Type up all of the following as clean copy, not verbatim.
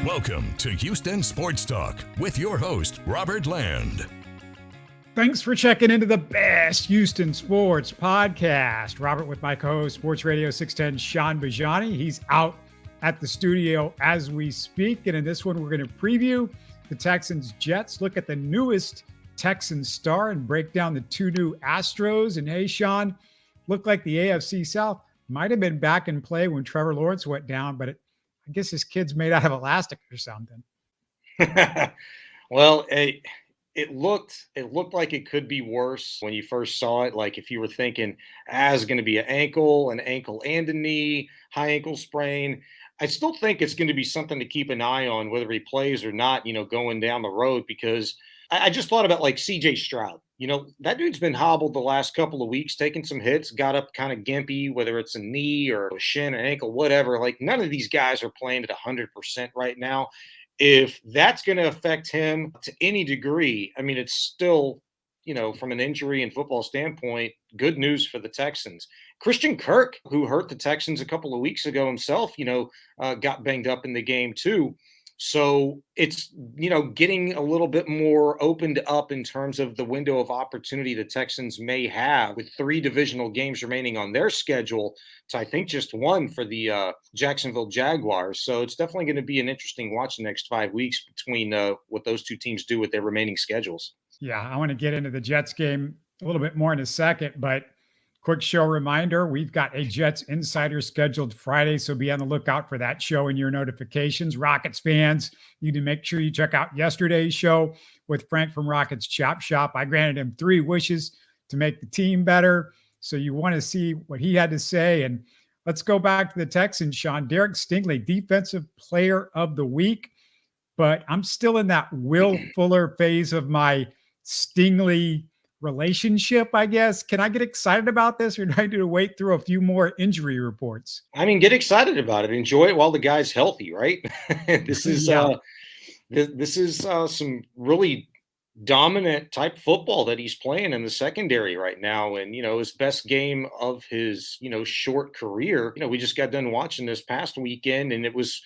Welcome to Houston Sports Talk with your host, Robert Land. Thanks for checking into the best Houston sports podcast. Robert with my co-host, Sports Radio 610, Shaun Bijani. He's out at the studio as we speak. And in this one, we're going to preview the Texans-Jets, look at the newest Texans star, and break down the two new Astros. And hey, Shaun, looked like the AFC South might have been back in play when Trevor Lawrence went down, but I guess his kid's made out of elastic or something. Well, it looked like it could be worse when you first saw it. Like if you were thinking, it's going to be an ankle and a knee, high ankle sprain. I still think it's going to be something to keep an eye on, whether he plays or not, going down the road, because I just thought about like CJ Stroud. That dude's been hobbled the last couple of weeks, taking some hits, got up kind of gimpy, whether it's a knee or a shin, an ankle, whatever. Like none of these guys are playing at 100% right now. If that's going to affect him to any degree, I mean, it's still, from an injury and football standpoint, good news for the Texans. Christian Kirk, who hurt the Texans a couple of weeks ago himself, got banged up in the game too. So it's, getting a little bit more opened up in terms of the window of opportunity the Texans may have, with 3 divisional games remaining on their schedule to, I think, just 1 for the Jacksonville Jaguars. So it's definitely going to be an interesting watch the next 5 weeks between what those two teams do with their remaining schedules. Yeah, I want to get into the Jets game a little bit more in a second, but quick show reminder, we've got a Jets Insider scheduled Friday, so be on the lookout for that show in your notifications. Rockets fans, you need to make sure you check out yesterday's show with Frank from Rockets Chop Shop. I granted him 3 wishes to make the team better, so you want to see what he had to say. And let's go back to the Texans, Shaun. Derek Stingley, Defensive Player of the Week, but I'm still in that Will Fuller phase of my Stingley relationship, I guess. Can I get excited about this, or do I need to wait through a few more injury reports? I mean, get excited about it. Enjoy it while the guy's healthy, right? This is some really dominant type football that he's playing in the secondary right now. And, his best game of his, short career. We just got done watching this past weekend, and it was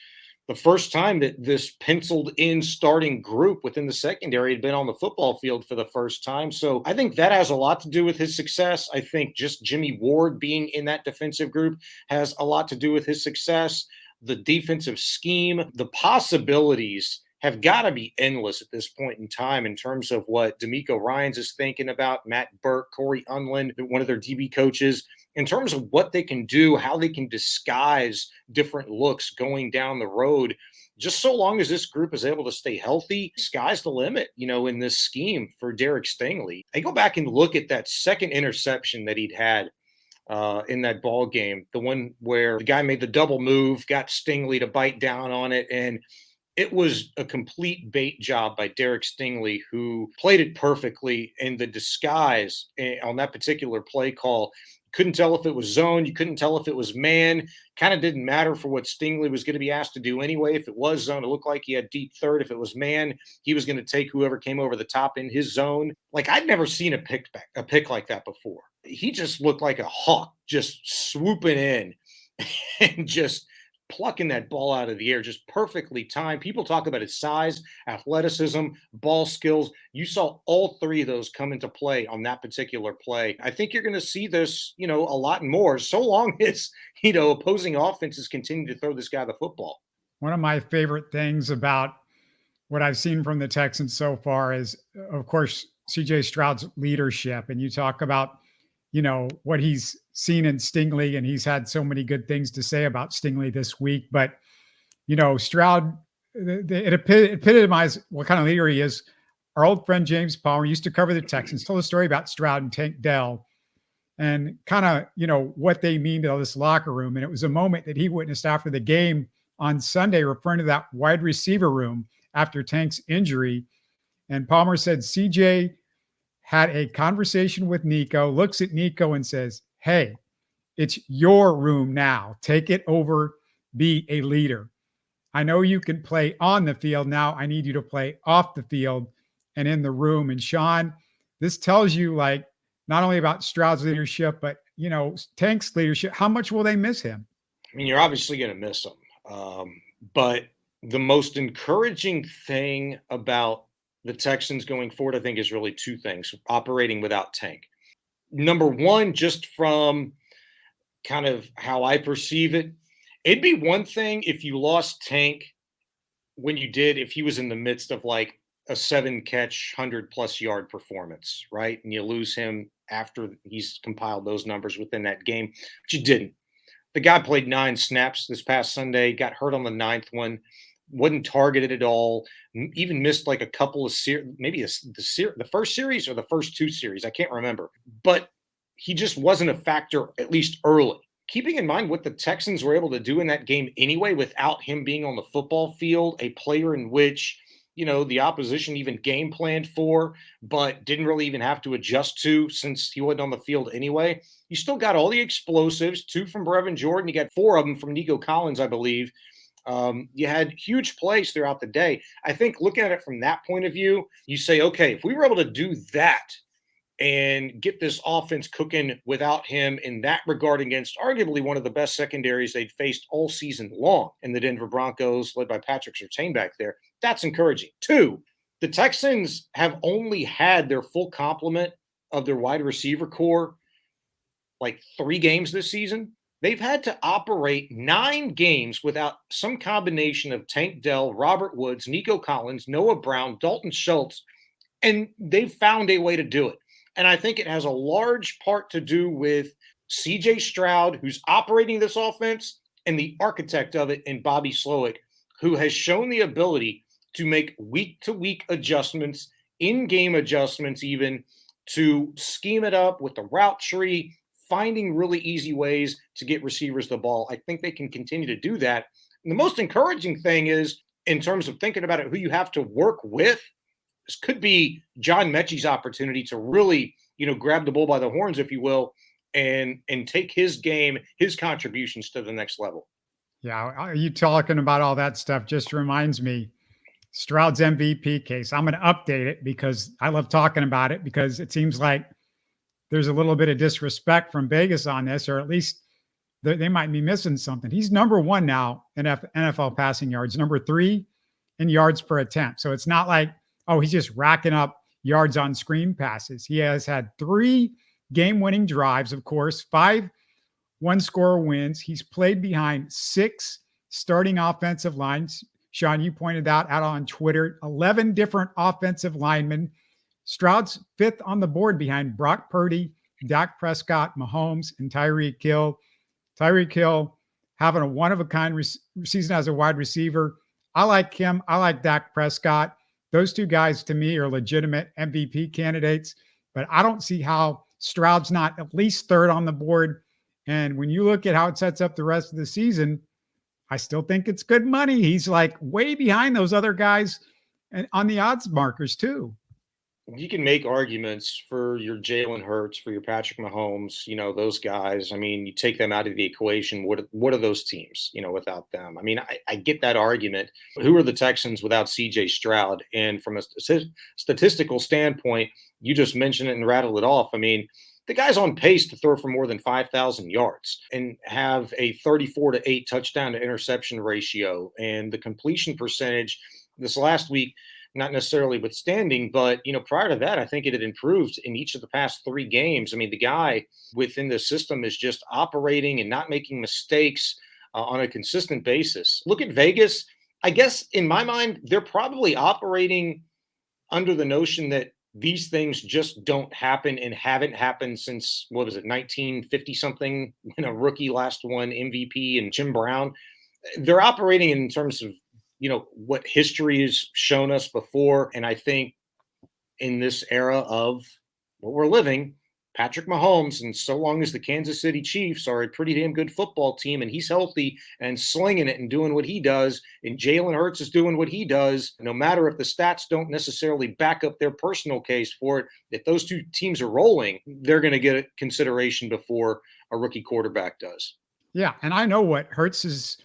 the first time that this penciled in starting group within the secondary had been on the football field for the first time. So I think that has a lot to do with his success. I think just Jimmy Ward being in that defensive group has a lot to do with his success. The defensive scheme, the possibilities have got to be endless at this point in time in terms of what D'Amico Ryans is thinking about, Matt Burke, Corey Unlin, one of their DB coaches, in terms of what they can do, how they can disguise different looks going down the road. Just so long as this group is able to stay healthy, sky's the limit, in this scheme for Derek Stingley. I go back and look at that second interception that he'd had in that ball game, the one where the guy made the double move, got Stingley to bite down on it, and it was a complete bait job by Derek Stingley, who played it perfectly in the disguise on that particular play call. Couldn't tell if it was zone. You couldn't tell if it was man. Kind of didn't matter for what Stingley was going to be asked to do anyway. If it was zone, it looked like he had deep third. If it was man, he was going to take whoever came over the top in his zone. Like, I'd never seen a pick like that before. He just looked like a hawk, just swooping in and just plucking that ball out of the air, just perfectly timed. People talk about his size, athleticism, ball skills. You saw all 3 of those come into play on that particular play. I think you're going to see this, a lot more, so long as, opposing offenses continue to throw this guy the football. One of my favorite things about what I've seen from the Texans so far is, of course, CJ Stroud's leadership. And you talk about, what he's seen in Stingley, and he's had so many good things to say about Stingley this week. But, Stroud, it epitomized what kind of leader he is. Our old friend James Palmer used to cover the Texans, told a story about Stroud and Tank Dell and kind of, what they mean to this locker room. And it was a moment that he witnessed after the game on Sunday, referring to that wide receiver room after Tank's injury. And Palmer said, CJ had a conversation with Nico, looks at Nico and says, hey, it's your room now. Take it over, be a leader. I know you can play on the field. Now I need you to play off the field and in the room. And Shaun, this tells you like not only about Stroud's leadership, but, you know, Tank's leadership. How much will they miss him? I mean, you're obviously going to miss him. But The most encouraging thing about the Texans going forward, I think, is really two things: operating without Tank. Number one, just from kind of how I perceive it, it'd be one thing if you lost Tank when you did, if he was in the midst of like a 7-catch, 100+ yard performance, right? And you lose him after he's compiled those numbers within that game, but you didn't. The guy played 9 snaps this past Sunday, got hurt on the 9th one, wasn't targeted at all, even missed like a couple of maybe the first series or the first 2 series. I can't remember. But he just wasn't a factor, at least early. Keeping in mind what the Texans were able to do in that game anyway without him being on the football field, a player in which, the opposition even game planned for, but didn't really even have to adjust to since he wasn't on the field anyway. You still got all the explosives, 2 from Brevin Jordan. You got 4 of them from Nico Collins, I believe. You had huge plays throughout the day. I think looking at it from that point of view, you say, okay, if we were able to do that and get this offense cooking without him in that regard against arguably one of the best secondaries they'd faced all season long in the Denver Broncos, led by Patrick Surtain back there, that's encouraging. 2, the Texans have only had their full complement of their wide receiver core like 3 games this season. They've had to operate 9 games without some combination of Tank Dell, Robert Woods, Nico Collins, Noah Brown, Dalton Schultz, and they've found a way to do it. And I think it has a large part to do with CJ Stroud, who's operating this offense, and the architect of it in Bobby Slowick, who has shown the ability to make week-to-week adjustments, in-game adjustments even, to scheme it up with the route tree, finding really easy ways to get receivers the ball. I think they can continue to do that. And the most encouraging thing is, in terms of thinking about it, who you have to work with, this could be John Mechie's opportunity to really, grab the bull by the horns, if you will, and take his game, his contributions to the next level. Yeah, you talking about all that stuff just reminds me Stroud's MVP case. I'm going to update it because I love talking about it, because it seems like there's a little bit of disrespect from Vegas on this, or at least they might be missing something. He's number 1 now in NFL passing yards, number 3 in yards per attempt. So it's not like, oh, he's just racking up yards on screen passes. He has had 3 game-winning drives, of course, 5 one-score wins. He's played behind 6 starting offensive lines. Shaun, you pointed out on Twitter, 11 different offensive linemen. Stroud's 5th on the board behind Brock Purdy, Dak Prescott, Mahomes, and Tyreek Hill. Tyreek Hill having a one-of-a-kind season as a wide receiver. I like him. I like Dak Prescott. Those 2 guys, to me, are legitimate MVP candidates, but I don't see how Stroud's not at least 3rd on the board. And when you look at how it sets up the rest of the season, I still think it's good money. He's like way behind those other guys and on the odds markers too. You can make arguments for your Jalen Hurts, for your Patrick Mahomes, those guys. I mean, you take them out of the equation. What are those teams, without them? I mean, I get that argument. Who are the Texans without CJ Stroud? And from a statistical standpoint, you just mentioned it and rattled it off. I mean, the guy's on pace to throw for more than 5,000 yards and have a 34-8 touchdown to interception ratio. And the completion percentage this last week, not necessarily withstanding, but, prior to that, I think it had improved in each of the past 3 games. I mean, the guy within the system is just operating and not making mistakes on a consistent basis. Look at Vegas. I guess in my mind, they're probably operating under the notion that these things just don't happen and haven't happened since, 1950 something, rookie last one MVP and Jim Brown. They're operating in terms of, what history has shown us before. And I think in this era of what we're living, Patrick Mahomes, and so long as the Kansas City Chiefs are a pretty damn good football team and he's healthy and slinging it and doing what he does, and Jalen Hurts is doing what he does, no matter if the stats don't necessarily back up their personal case for it, if those 2 teams are rolling, they're going to get a consideration before a rookie quarterback does. Yeah, and I know what Hurts is,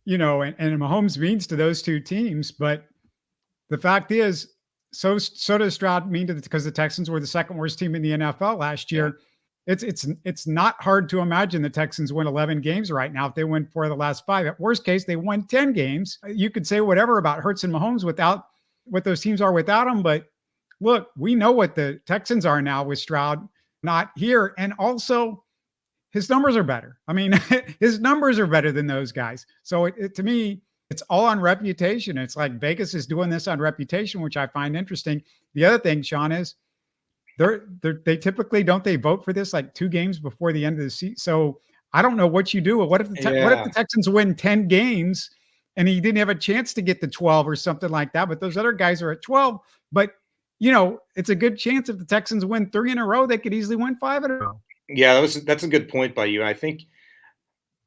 and Mahomes means to those 2 teams, but the fact is, so does Stroud mean to because the Texans were the 2nd worst team in the NFL last year. It's not hard to imagine the Texans win 11 games right now if they win 4 of the last 5. At worst case, they won 10 games. You could say whatever about Hurts and Mahomes without what those teams are without them, but look, we know what the Texans are now with Stroud not here, and also his numbers are better. I mean, his numbers are better than those guys. So to me, it's all on reputation. It's like Vegas is doing this on reputation, which I find interesting. The other thing, Shaun, is they typically don't they vote for this like 2 games before the end of the season. So I don't know what you do. What if the Texans win 10 games and he didn't have a chance to get to 12 or something like that, but those other guys are at 12. But it's a good chance if the Texans win 3 in a row, they could easily win 5 in a row. Yeah, that's a good point by you. I think,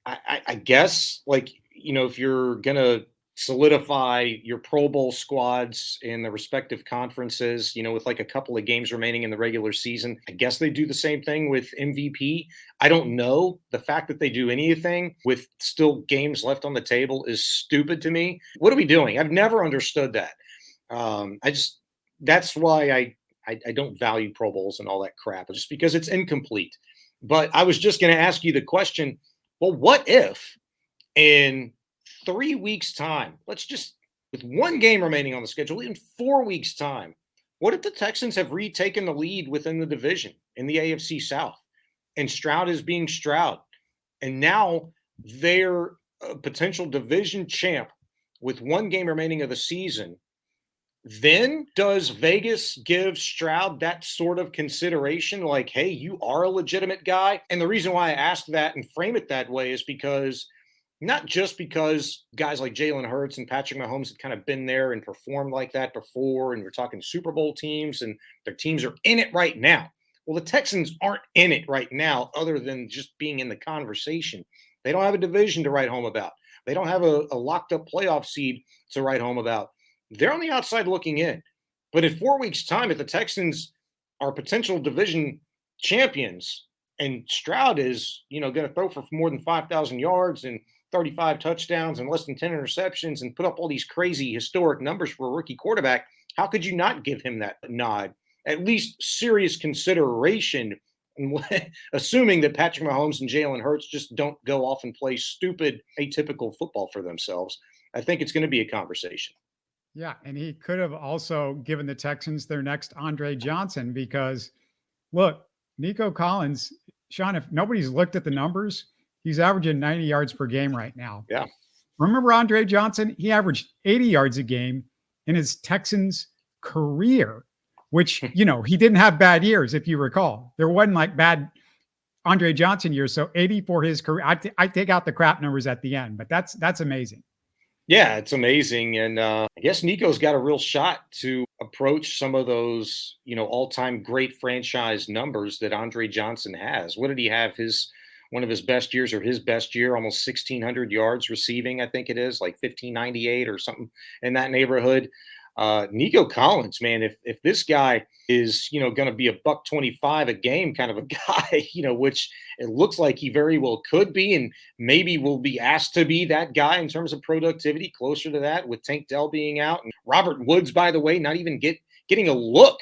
I guess, like, if you're gonna solidify your Pro Bowl squads in the respective conferences, with like a couple of games remaining in the regular season, I guess they do the same thing with MVP. I don't know. The fact that they do anything with still games left on the table is stupid to me. What are we doing? I've never understood that. That's why I don't value Pro Bowls and all that crap, just because it's incomplete. But I was just going to ask you the question, well, what if in 3 weeks' time, with 1 game remaining on the schedule, in 4 weeks' time, what if the Texans have retaken the lead within the division in the AFC South and Stroud is being Stroud, and now they're a potential division champ with 1 game remaining of the season? Then does Vegas give Stroud that sort of consideration, like, hey, you are a legitimate guy? And the reason why I ask that and frame it that way is because not just because guys like Jalen Hurts and Patrick Mahomes have kind of been there and performed like that before, and we're talking Super Bowl teams and their teams are in it right now. Well, the Texans aren't in it right now other than just being in the conversation. They don't have a division to write home about. They don't have a locked up playoff seed to write home about. They're on the outside looking in. But in 4 weeks' time, if the Texans are potential division champions and Stroud is, going to throw for more than 5,000 yards and 35 touchdowns and less than 10 interceptions and put up all these crazy historic numbers for a rookie quarterback, how could you not give him that nod? At least serious consideration, assuming that Patrick Mahomes and Jalen Hurts just don't go off and play stupid, atypical football for themselves. I think it's going to be a conversation. Yeah, and he could have also given the Texans their next Andre Johnson because, look, Nico Collins, Shaun, if nobody's looked at the numbers, he's averaging 90 yards per game right now. Yeah. Remember Andre Johnson? He averaged 80 yards a game in his Texans career, which, he didn't have bad years, if you recall. There wasn't like bad Andre Johnson years. So 80 for his career. I take out the crap numbers at the end, but that's amazing. Yeah, it's amazing. And I guess Nico's got a real shot to approach some of those, all-time great franchise numbers that Andre Johnson has. What did he have? One of his best years, or his best year, almost 1,600 yards receiving, I think it is, like 1,598 or something in that neighborhood. Nico Collins, man, if this guy is, going to be $125 a game kind of a guy, which it looks like he very well could be, and maybe will be asked to be that guy in terms of productivity, closer to that with Tank Dell being out. And Robert Woods, by the way, not even getting a look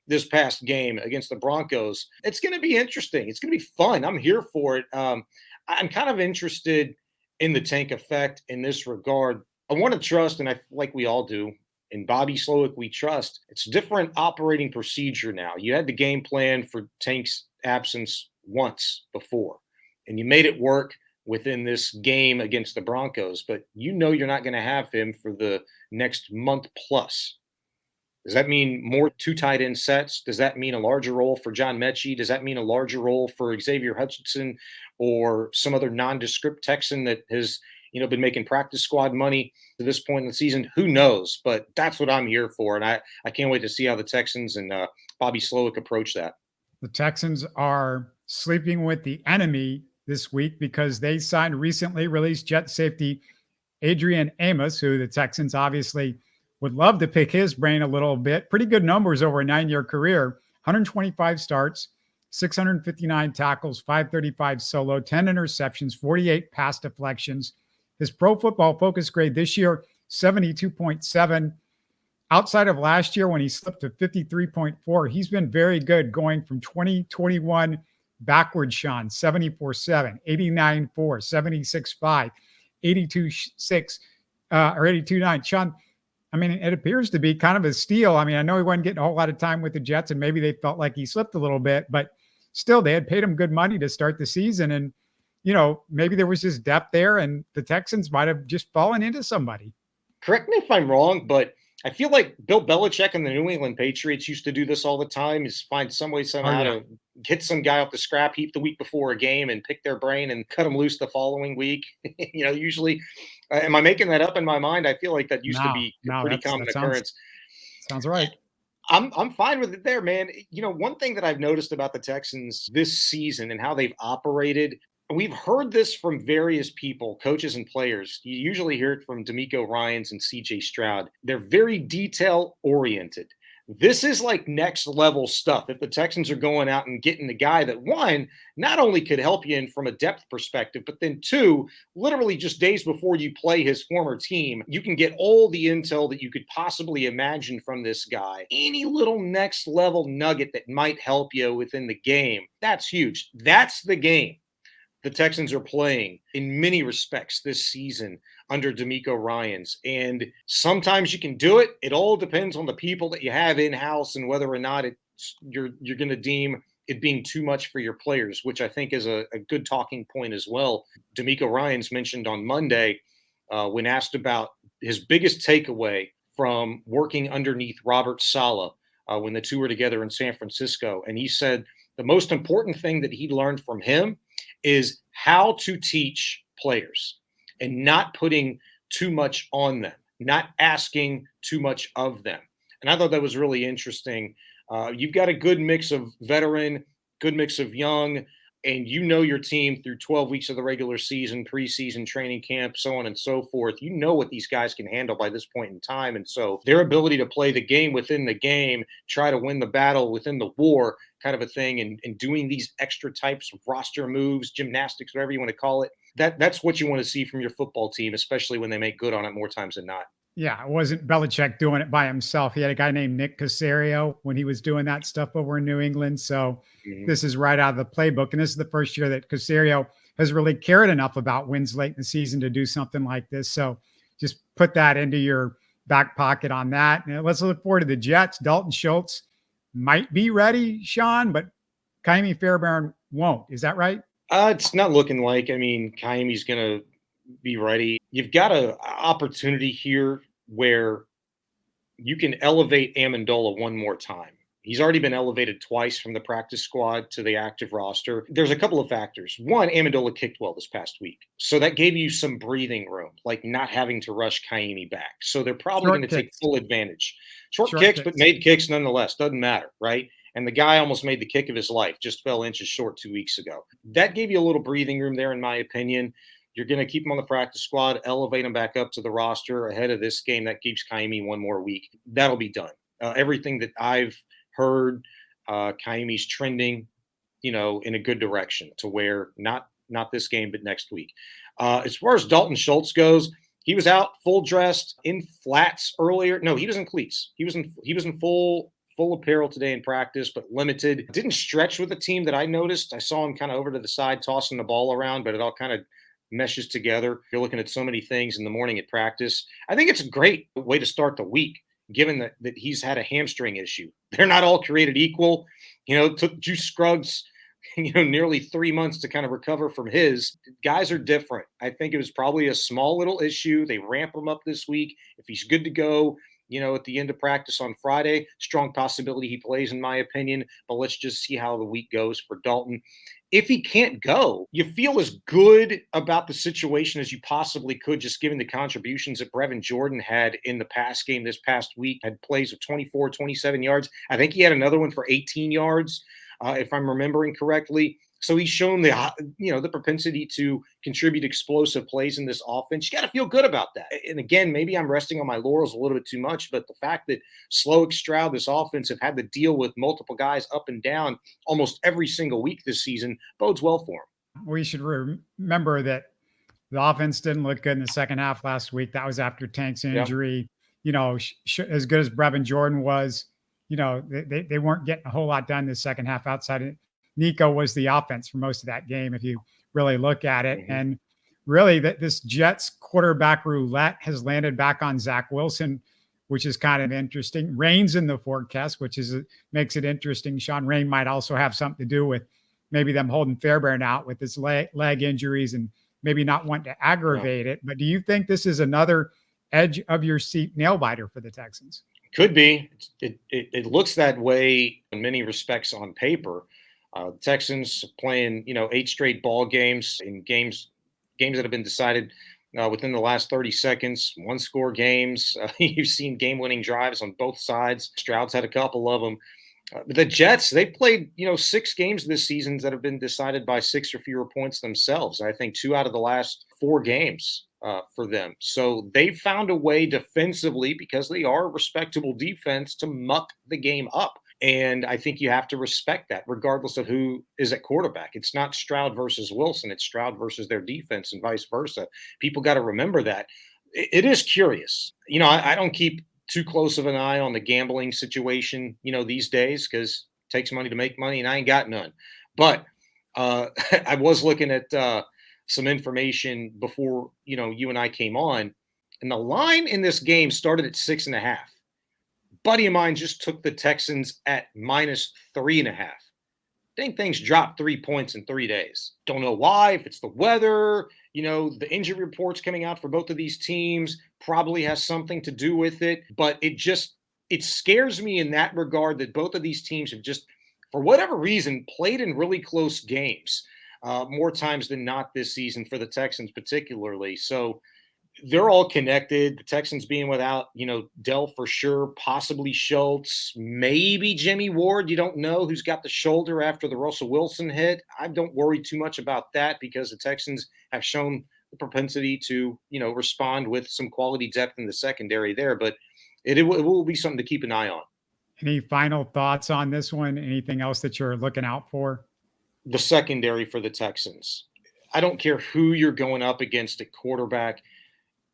this past game against the Broncos. It's going to be interesting. It's going to be fun. I'm here for it. I'm kind of interested in the Tank effect in this regard. I want to trust, and like we all do, in Bobby Slowick we trust. It's different operating procedure now. You had the game plan for Tank's absence once before, and you made it work within this game against the Broncos, but you're not going to have him for the next month plus. Does that mean more 2 tight end sets? Does that mean a larger role for John Mechie? Does that mean a larger role for Xavier Hutchinson or some other nondescript Texan that has been making practice squad money to this point in the season? Who knows? But that's what I'm here for. And I can't wait to see how the Texans and Bobby Slowick approach that. The Texans are sleeping with the enemy this week because they signed recently released Jet safety Adrian Amos, who the Texans obviously would love to pick his brain a little bit. Pretty good numbers over a 9-year career, 125 starts, 659 tackles, 535 solo, 10 interceptions, 48 pass deflections. His Pro Football Focus grade this year, 72.7 outside of last year when he slipped to 53.4, he's been very good going from 2021 backwards, Shaun, 74.7, 89.4, 76.5, 82.6, or 82.9. Shaun, I mean, it appears to be kind of a steal. I mean, I know he wasn't getting a whole lot of time with the Jets, and maybe they felt like he slipped a little bit, but still, they had paid him good money to start the season. And, maybe there was just depth there, and the Texans might have just fallen into somebody. Correct me if I'm wrong, but I feel like Bill Belichick and the New England Patriots used to do this all the time, is find some way somehow to get some guy off the scrap heap the week before a game and pick their brain and cut them loose the following week. Usually, am I making that up in my mind? I feel like that used to be a pretty common occurrence. Sounds right. I'm fine with it there, man. One thing that I've noticed about the Texans this season and how they've operated, we've heard this from various people, coaches and players. You usually hear it from D'Amico Ryans and CJ Stroud. They're very detail oriented. This is like next level stuff. If the Texans are going out and getting the guy that, one, not only could help you in from a depth perspective, but then two, literally just days before you play his former team, you can get all the intel that you could possibly imagine from this guy. Any little next level nugget that might help you within the game, that's huge. That's the game the Texans are playing in many respects this season under D'Amico Ryans. And sometimes you can do it. It all depends on the people that you have in-house and whether or not you're going to deem it being too much for your players, which I think is a good talking point as well. D'Amico Ryans mentioned on Monday when asked about his biggest takeaway from working underneath Robert Saleh when the two were together in San Francisco. And he said the most important thing that he learned from him is how to teach players and not putting too much on them, not asking too much of them. And I thought that was really interesting. You've got a good mix of veteran, good mix of young, and your team through 12 weeks of the regular season, preseason, training camp, so on and so forth. You know what these guys can handle by this point in time. And so their ability to play the game within the game, try to win the battle within the war kind of a thing, and doing these extra types of roster moves, gymnastics, whatever you want to call it, that's what you want to see from your football team, especially when they make good on it more times than not. Yeah, it wasn't Belichick doing it by himself. He had a guy named Nick Caserio when he was doing that stuff over in New England. So This is right out of the playbook. And this is the first year that Caserio has really cared enough about wins late in the season to do something like this. So just put that into your back pocket on that. Now, let's look forward to the Jets. Dalton Schultz might be ready, Shaun, but Ka'imi Fairbairn won't. Is that right? It's not looking like. I mean, Ka'imi's going to be ready. You've got an opportunity here where you can elevate Amendola one more time. He's already been elevated twice from the practice squad to the active roster. There's a couple of factors. One, Amendola kicked well this past week. So that gave you some breathing room, like not having to rush Ka'imi back. So they're probably going to take full advantage. Short kicks, but made kicks nonetheless. Doesn't matter, right? And the guy almost made the kick of his life, just fell inches short 2 weeks ago. That gave you a little breathing room there, in my opinion. You're going to keep him on the practice squad, elevate him back up to the roster ahead of this game. That keeps Ka'imi one more week. That'll be done. Everything that I've heard, Ka'imi's trending, in a good direction to where not this game, but next week. As far as Dalton Schultz goes, he was out full dressed in flats earlier. No, he was in cleats. He was in full apparel today in practice, but limited. Didn't stretch with the team that I noticed. I saw him kind of over to the side tossing the ball around, but it all kind of meshes together. You're looking at so many things in the morning at practice. I think it's a great way to start the week, given that he's had a hamstring issue. They're not all created equal. It took Juice Scruggs, nearly 3 months to kind of recover from his. Guys are different. I think it was probably a small little issue. They ramp him up this week. If he's good to go, at the end of practice on Friday, strong possibility he plays, in my opinion. But let's just see how the week goes for Dalton. If he can't go, you feel as good about the situation as you possibly could, just given the contributions that Brevin Jordan had in the pass game this past week. Had plays of 24, 27 yards. I think he had another one for 18 yards, if I'm remembering correctly. So he's shown the propensity to contribute explosive plays in this offense. You got to feel good about that. And again, maybe I'm resting on my laurels a little bit too much, but the fact that Stroud, this offense, have had to deal with multiple guys up and down almost every single week this season bodes well for him. We should remember that the offense didn't look good in the second half last week. That was after Tank's injury. as good as Brevin Jordan was, they weren't getting a whole lot done the second half outside of Nico was the offense for most of that game, if you really look at it. And really this Jets quarterback roulette has landed back on Zach Wilson, which is kind of interesting. Rain's in the forecast, which makes it interesting. Sean, rain might also have something to do with maybe them holding Fairbairn out with his leg injuries and maybe not wanting to aggravate it. But do you think this is another edge of your seat nail biter for the Texans? Could be. It looks that way in many respects on paper. Texans playing, 8 straight ball games in games that have been decided within the last 30 seconds, 1-score games. You've seen game-winning drives on both sides. Stroud's had a couple of them. The Jets, they've played, 6 games this season that have been decided by 6 or fewer points themselves. I think 2 out of the last 4 games for them. So they've found a way defensively, because they are a respectable defense, to muck the game up. And I think you have to respect that regardless of who is at quarterback. It's not Stroud versus Wilson. It's Stroud versus their defense and vice versa. People got to remember that. It is curious. I don't keep too close of an eye on the gambling situation, these days, because it takes money to make money and I ain't got none. But I was looking at some information before, you and I came on, and the line in this game started at 6.5. Buddy of mine just took the Texans at -3.5. Dang, things dropped 3 points in 3 days. Don't know why, if it's the weather, the injury reports coming out for both of these teams probably has something to do with it. But it scares me in that regard that both of these teams have just, for whatever reason, played in really close games more times than not this season, for the Texans particularly. So they're all connected. The Texans being without, Dell for sure, possibly Schultz, maybe Jimmy Ward. You don't know who's got the shoulder after the Russell Wilson hit. I don't worry too much about that, because the Texans have shown the propensity to, respond with some quality depth in the secondary there. But it will be something to keep an eye on. Any final thoughts on this one? Anything else that you're looking out for? The secondary for the Texans. I don't care who you're going up against at quarterback.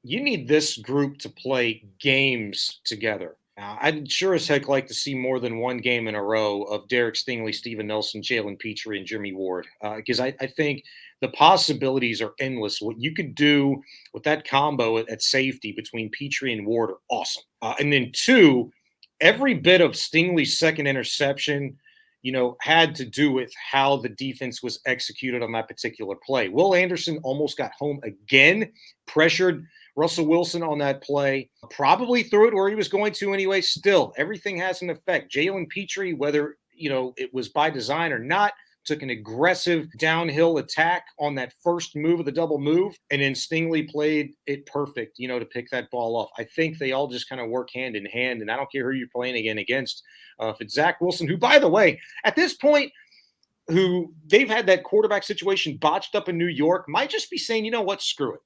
You need this group to play games together. I'd sure as heck like to see more than one game in a row of Derek Stingley, Steven Nelson, Jalen Petrie, and Jimmy Ward, because I think the possibilities are endless. What you could do with that combo at safety between Petrie and Ward are awesome. And then 2, every bit of Stingley's second interception, had to do with how the defense was executed on that particular play. Will Anderson almost got home again, pressured Russell Wilson on that play, probably threw it where he was going to anyway. Still, everything has an effect. Jalen Petrie, whether, it was by design or not, took an aggressive downhill attack on that first move of the double move, and then Stingley played it perfect, to pick that ball off. I think they all just kind of work hand in hand, and I don't care who you're playing against. If it's Zach Wilson, who, by the way, at this point, who they've had that quarterback situation botched up in New York, might just be saying, you know what, screw it.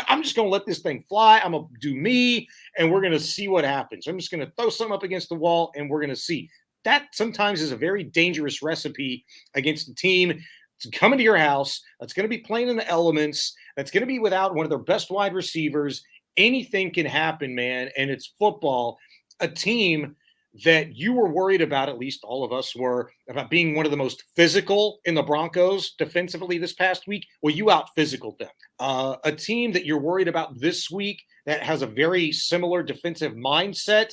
I'm just going to let this thing fly. I'm going to do me, and we're going to see what happens. I'm just going to throw something up against the wall, and we're going to see. That sometimes is a very dangerous recipe against a team to come into your house that's going to be playing in the elements, that's going to be without one of their best wide receivers. Anything can happen, man, and it's football. A team that you were worried about, at least all of us were, about being one of the most physical in the Broncos defensively this past week. Well, you out-physicaled them. A team that you're worried about this week that has a very similar defensive mindset,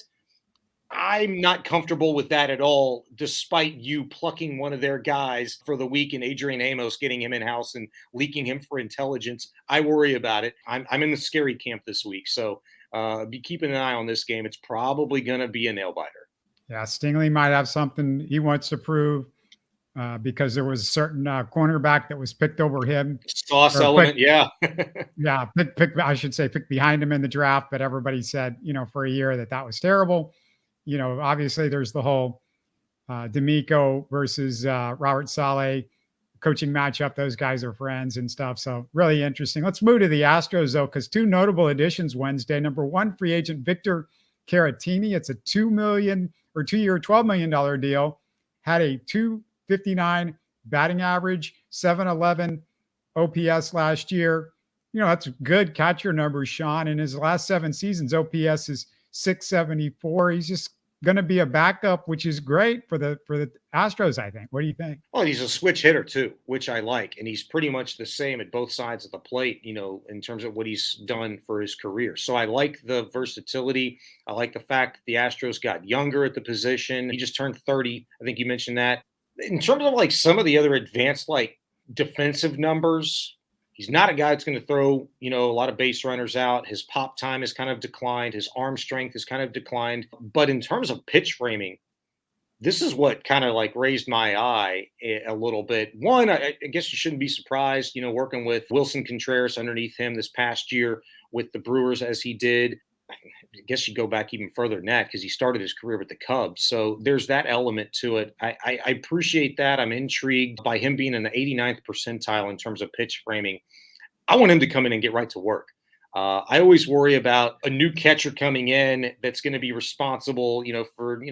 I'm not comfortable with that at all, despite you plucking one of their guys for the week and Adrian Amos getting him in-house and leaking him for intelligence. I worry about it. I'm in the scary camp this week, so be keeping an eye on this game. It's probably going to be a nail-biter. Yeah, Stingley might have something he wants to prove because there was a certain cornerback that was picked over him. Sauce element, yeah. Yeah, I should say picked behind him in the draft, but everybody said, for a year that was terrible. Obviously there's the whole D'Amico versus Robert Saleh coaching matchup. Those guys are friends and stuff. So really interesting. Let's move to the Astros, though, because 2 notable additions Wednesday. Number 1, free agent Victor Caratini. It's a two-year, $12 million deal. Had a .259 batting average, .711 OPS last year. That's good catcher numbers, Sean. In his last 7 seasons, OPS is 674. He's just going to be a backup, which is great for the Astros, I think. What do you think? Oh, he's a switch hitter too, which I like. And he's pretty much the same at both sides of the plate, in terms of what he's done for his career. So I like the versatility. I like the fact that the Astros got younger at the position. He just turned 30. I think you mentioned that. In terms of like some of the other advanced like defensive numbers, he's not a guy that's going to throw, a lot of base runners out. His pop time has kind of declined. His arm strength has kind of declined. But in terms of pitch framing, this is what kind of like raised my eye a little bit. One, I guess you shouldn't be surprised, working with Wilson Contreras underneath him this past year with the Brewers as he did. I guess you go back even further than that because he started his career with the Cubs. So there's that element to it. I appreciate that. I'm intrigued by him being in the 89th percentile in terms of pitch framing. I want him to come in and get right to work. I always worry about a new catcher coming in that's going to be responsible, for,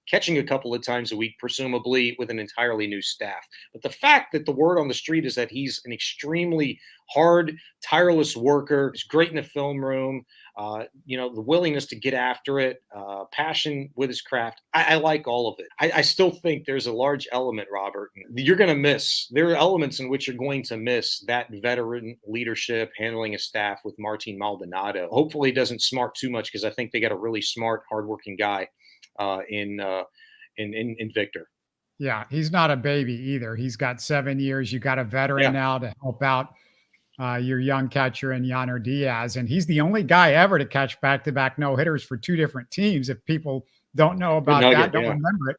catching a couple of times a week, presumably with an entirely new staff. But the fact that the word on the street is that he's an extremely hard, tireless worker, he's great in the film room, the willingness to get after it, passion with his craft. I like all of it. I still think there's a large element, Robert, you're going to miss. There are elements in which you're going to miss that veteran leadership, handling a staff with Martin Maldonado. Hopefully he doesn't smart too much because I think they got a really smart, hardworking guy in Victor. Yeah, he's not a baby either. He's got 7 years. You got a veteran now to help out your young catcher in Yainer Diaz. And he's the only guy ever to catch back-to-back no-hitters for two different teams. If people don't know about that, don't remember it.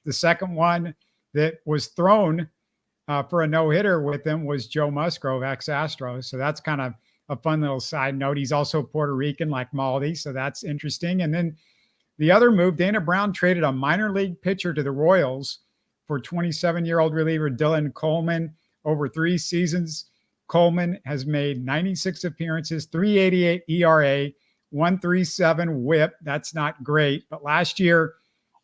The second one that was thrown for a no-hitter with him was Joe Musgrove, ex-Astros. So that's kind of a fun little side note. He's also Puerto Rican like Maldi, so that's interesting. And then the other move, Dana Brown traded a minor league pitcher to the Royals for 27-year-old reliever Dylan Coleman. Over 3 seasons, Coleman has made 96 appearances, 3.88 ERA, 1.37 WHIP. That's not great, but last year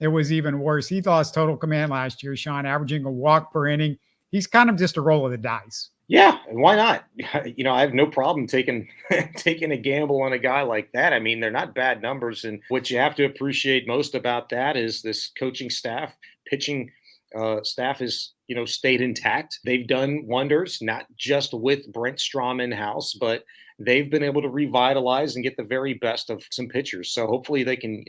it was even worse. He lost total command last year, Sean, averaging a walk per inning. He's kind of just a roll of the dice. Yeah, and why not? I have no problem taking a gamble on a guy like that. I mean, they're not bad numbers, and what you have to appreciate most about that is this coaching staff, pitching staff is, stayed intact. They've done wonders, not just with Brent Strom in-house, but they've been able to revitalize and get the very best of some pitchers. So hopefully they can,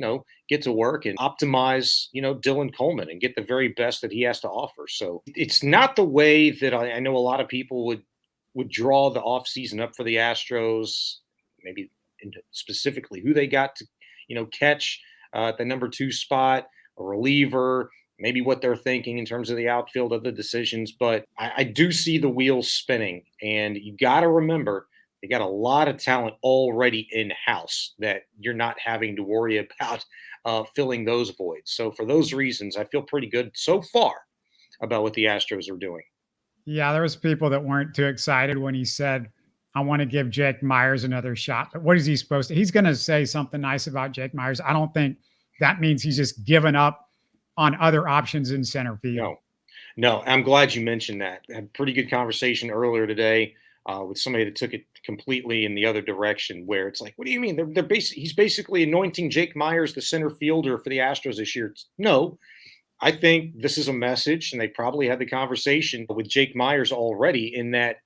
get to work and optimize, Dylan Coleman and get the very best that he has to offer. So it's not the way that I know a lot of people would draw the offseason up for the Astros, maybe specifically who they got to, catch at the number 2 spot, a reliever, maybe what they're thinking in terms of the outfield of the decisions. But I do see the wheels spinning, and you got to remember, they got a lot of talent already in-house that you're not having to worry about filling those voids. So for those reasons, I feel pretty good so far about what the Astros are doing. Yeah, there was people that weren't too excited when he said, I want to give Jake Myers another shot. But what is he supposed to? He's going to say something nice about Jake Myers. I don't think that means he's just given up on other options in center field. No, I'm glad you mentioned that. I had a pretty good conversation earlier today with somebody that took it completely in the other direction, where it's like, what do you mean? He's basically anointing Jake Myers the center fielder for the Astros this year. No, I think this is a message, and they probably had the conversation with Jake Myers already, in that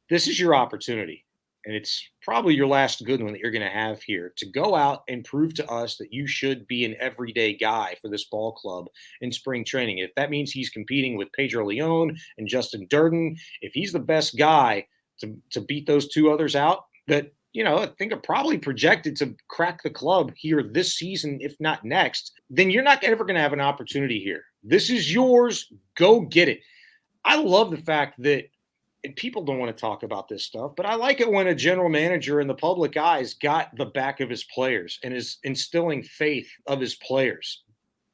this is your opportunity, and it's probably your last good one that you're going to have here, to go out and prove to us that you should be an everyday guy for this ball club in spring training. If that means he's competing with Pedro Leon and Justin Durden, if he's the best guy to beat those 2 others out, that, I think are probably projected to crack the club here this season, if not next, then you're not ever going to have an opportunity here. This is yours. Go get it. I love the fact that, and people don't want to talk about this stuff, but I like it when a general manager in the public eyes got the back of his players and is instilling faith of his players,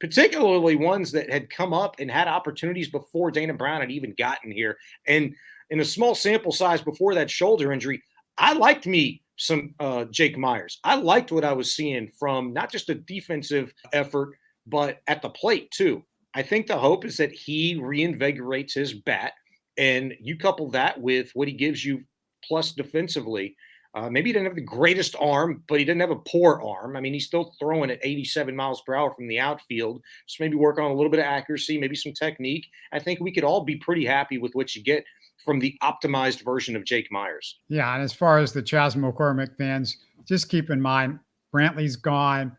particularly ones that had come up and had opportunities before Dana Brown had even gotten here. And in a small sample size before that shoulder injury, I liked me some Jake Myers. I liked what I was seeing from not just a defensive effort, but at the plate too. I think the hope is that he reinvigorates his bat, and you couple that with what he gives you plus defensively. Maybe he didn't have the greatest arm, but he didn't have a poor arm. I mean, he's still throwing at 87 miles per hour from the outfield. Just maybe work on a little bit of accuracy, maybe some technique. I think we could all be pretty happy with what you get from the optimized version of Jake Myers. Yeah, and as far as the Chas McCormick fans, just keep in mind, Brantley's gone.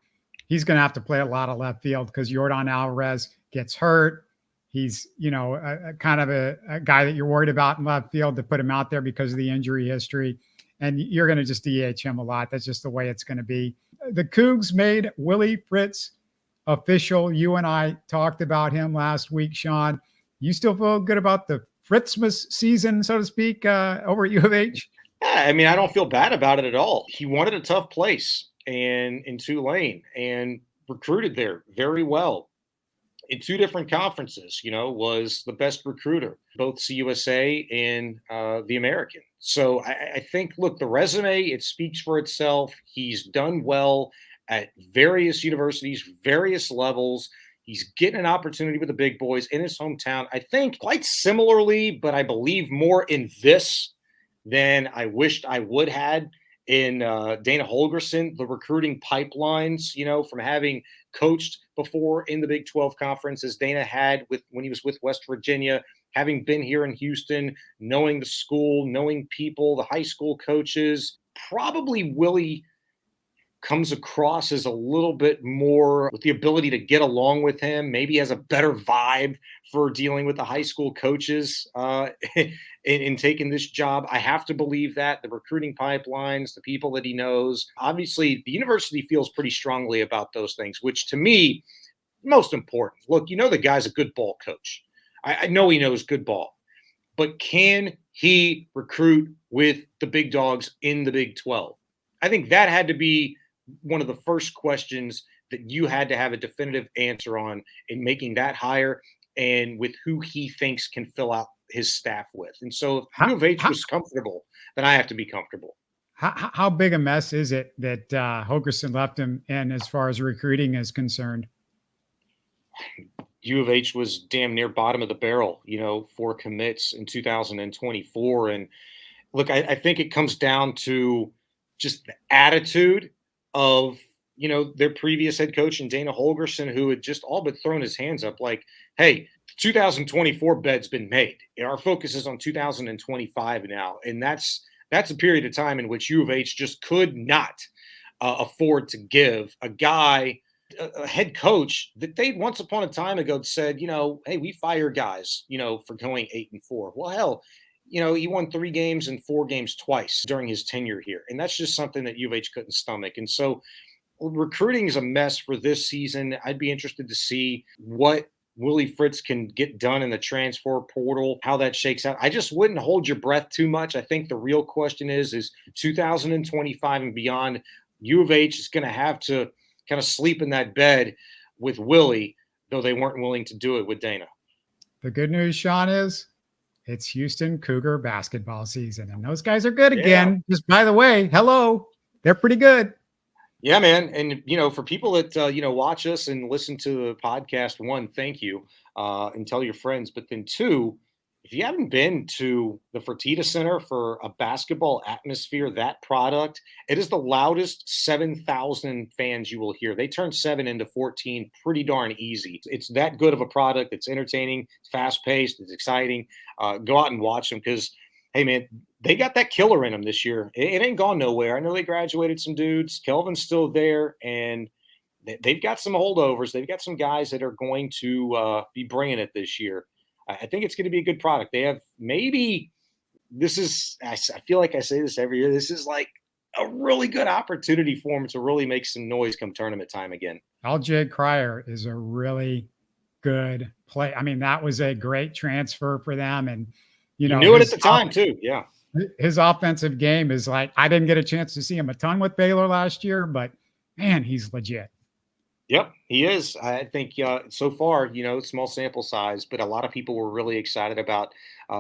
He's going to have to play a lot of left field because Yordan Alvarez gets hurt. He's, a kind of a guy that you're worried about in left field to put him out there because of the injury history. And you're going to just DH him a lot. That's just the way it's going to be. The Coogs made Willie Fritz official. You and I talked about him last week, Shaun. You still feel good about the Fritzmas season, so to speak, over at U of H? Yeah, I mean, I don't feel bad about it at all. He wanted a tough place and in Tulane and recruited there very well. In 2 different conferences, was the best recruiter, both CUSA and the American. So I think, look, the resume, it speaks for itself. He's done well at various universities, various levels. He's getting an opportunity with the big boys in his hometown. I think quite similarly, but I believe more in this than I wished I would had in Dana Holgorsen, the recruiting pipelines, from having coached before in the Big 12 conference as Dana had when he was with West Virginia, having been here in Houston, knowing the school, knowing people, the high school coaches. Probably Willie comes across as a little bit more with the ability to get along with him, maybe has a better vibe for dealing with the high school coaches in taking this job. I have to believe that. The recruiting pipelines, the people that he knows. Obviously, the university feels pretty strongly about those things, which to me, most important. Look, the guy's a good ball coach. I know he knows good ball. But can he recruit with the big dogs in the Big 12? I think that had to be one of the first questions that you had to have a definitive answer on in making that hire and with who he thinks can fill out his staff with. And so if U of H was comfortable, then I have to be comfortable. How big a mess is it that Holgorsen left him in as far as recruiting is concerned? U of H was damn near bottom of the barrel, for commits in 2024. And look, I think it comes down to just the attitude of, their previous head coach and Dana Holgorsen, who had just all but thrown his hands up like, hey, 2024 bed's been made. Our focus is on 2025 now. And that's a period of time in which U of H just could not afford to give a guy a head coach that they once upon a time ago said, hey, we fire guys, for going 8-4. Well, hell, he won 3 games and 4 games twice during his tenure here. And that's just something that U of H couldn't stomach. And so recruiting is a mess for this season. I'd be interested to see what Willie Fritz can get done in the transfer portal, how that shakes out. I just wouldn't hold your breath too much. I think the real question is 2025 and beyond, U of H is going to have to kind of sleep in that bed with Willie, though they weren't willing to do it with Dana. The good news, Shaun, is it's Houston Cougar basketball season, and those guys are good again. Just by the way, hello, they're pretty good. Yeah, man. And, for people that, watch us and listen to the podcast, 1, thank you, and tell your friends. But then 2, if you haven't been to the Fertitta Center for a basketball atmosphere, that product, it is the loudest 7,000 fans you will hear. They turn 7 into 14 pretty darn easy. It's that good of a product. It's entertaining, it's fast-paced, it's exciting. Go out and watch them because, hey, man, they got that killer in them this year. It ain't gone nowhere. I know they graduated some dudes. Kelvin's still there, and they've got some holdovers. They've got some guys that are going to be bringing it this year. I think it's going to be a good product. They have I feel like I say this every year. This is like a really good opportunity for them to really make some noise come tournament time again. LJ Cryer is a really good play. I mean, that was a great transfer for them. And, you knew it at the time too. Yeah. His offensive game is like, I didn't get a chance to see him a ton with Baylor last year, but man, he's legit. Yep, he is. I think so far, small sample size, but a lot of people were really excited about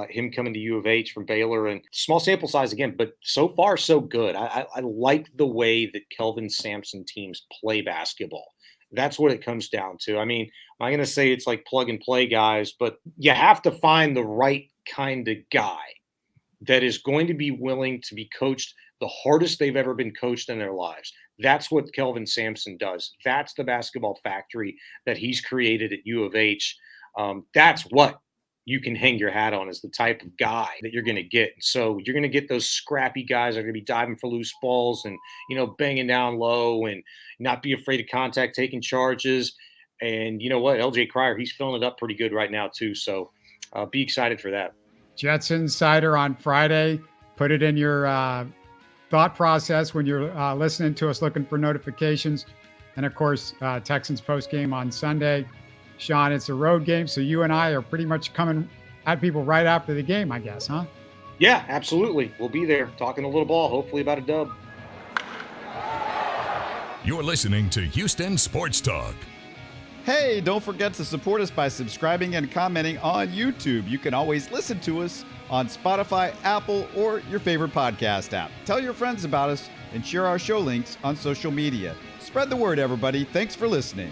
him coming to U of H from Baylor, and small sample size again, but so far so good. I like the way that Kelvin Sampson teams play basketball. That's what it comes down to. I mean, I'm going to say it's like plug and play guys, but you have to find the right kind of guy that is going to be willing to be coached the hardest they've ever been coached in their lives. That's what Kelvin Sampson does. That's the basketball factory that he's created at U of H. That's what you can hang your hat on, as the type of guy that you're going to get. So you're going to get those scrappy guys that are going to be diving for loose balls and, banging down low and not be afraid of contact, taking charges. And you know what? LJ Cryer, he's filling it up pretty good right now too. So be excited for that. Jets Insider on Friday. Put it in your thought process when you're listening to us, looking for notifications. And of course, Texans post game on Sunday. Shaun, it's a road game, so you and I are pretty much coming at people right after the game, I guess, huh? Yeah, absolutely. We'll be there talking a little ball, hopefully about a dub. You're listening to Houston Sports Talk. Hey, don't forget to support us by subscribing and commenting on YouTube. You can always listen to us on Spotify, Apple, or your favorite podcast app. Tell your friends about us and share our show links on social media. Spread the word, everybody. Thanks for listening.